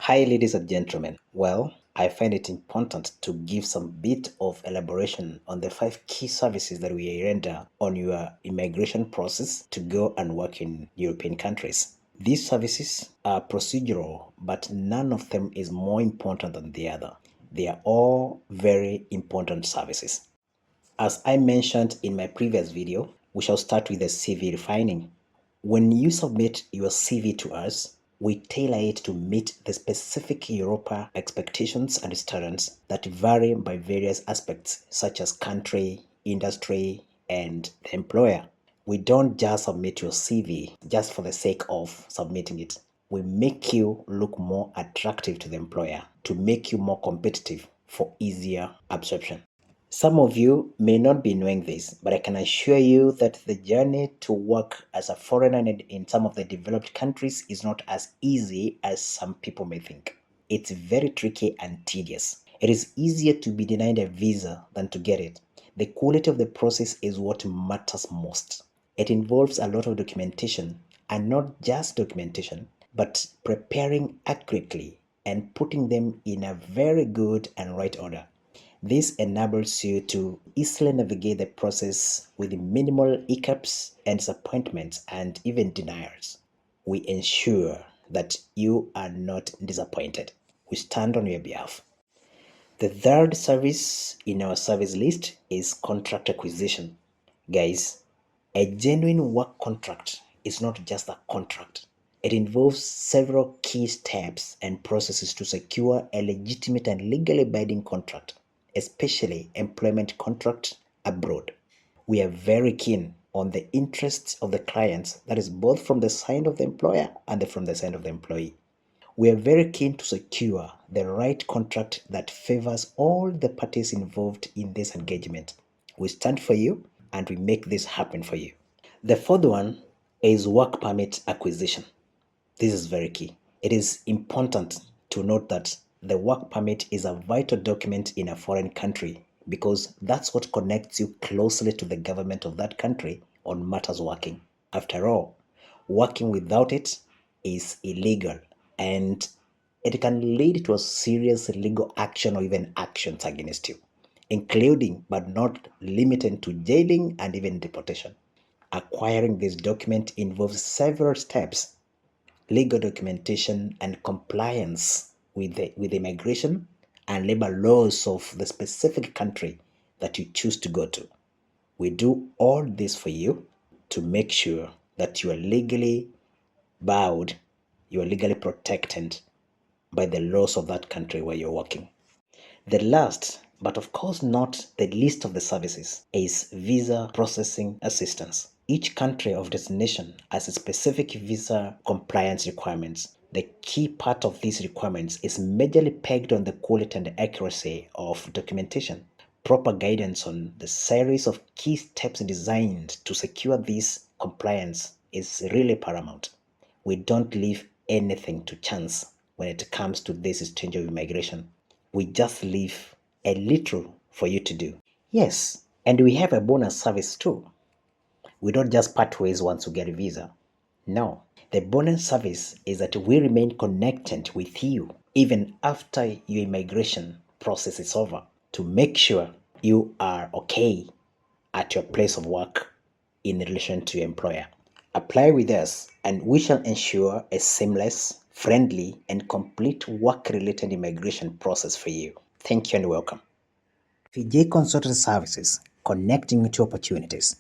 Hi, ladies and gentlemen. Well, I find it important to give some bit of elaboration on the 5 key services that we render on your immigration process to go and work in European countries. These services are procedural, but none of them is more important than the other. They are all very important services. As I mentioned in my previous video, we shall start with the CV refining. When you submit your CV to us, we tailor it to meet the specific Europa expectations and standards that vary by various aspects such as country, industry, and the employer. We don't just submit your CV just for the sake of submitting it. We make you look more attractive to the employer to make you more competitive for easier absorption. Some of you may not be knowing this, but I can assure you that the journey to work as a foreigner in some of the developed countries is not as easy as some people may think. It's very tricky and tedious. It is easier to be denied a visa than to get it. The quality of the process is what matters most. It involves a lot of documentation, and not just documentation, but preparing accurately and putting them in a very good and right order. This enables you to easily navigate the process with minimal hiccups and disappointments and even denials. We ensure that you are not disappointed. We stand on your behalf. The third service in our service list is contract acquisition. Guys, a genuine work contract is not just a contract. It involves several key steps and processes to secure a legitimate and legally binding contract, especially employment contract abroad. We are very keen on the interests of the clients, that is both from the side of the employer and from the side of the employee. We are very keen to secure the right contract that favors all the parties involved in this engagement. We stand for you and we make this happen for you. The fourth one is work permit acquisition. This is very key. It is important to note that the work permit is a vital document in a foreign country because that's what connects you closely to the government of that country on matters working. After all, working without it is illegal and it can lead to a serious legal action or even actions against you, including but not limited to jailing and even deportation. Acquiring this document involves several steps: legal documentation and compliance with immigration and labor laws of the specific country that you choose to go to. We do all this for you to make sure that you are legally bound, you are legally protected by the laws of that country where you're working. The last, but of course not the least of the services, is visa processing assistance. Each country of destination has a specific visa compliance requirements. The key part of these requirements is majorly pegged on the quality and accuracy of documentation. Proper guidance on the series of key steps designed to secure this compliance is really paramount. We don't leave anything to chance when it comes to this stage of immigration. We just leave a little for you to do. Yes, and we have a bonus service too. We don't just part ways once you get a visa. No, the bonus service is that we remain connected with you even after your immigration process is over to make sure you are okay at your place of work in relation to your employer. Apply with us and we shall ensure a seamless, friendly, and complete work-related immigration process for you. Thank you and welcome. VJ Consulting Services, connecting with opportunities.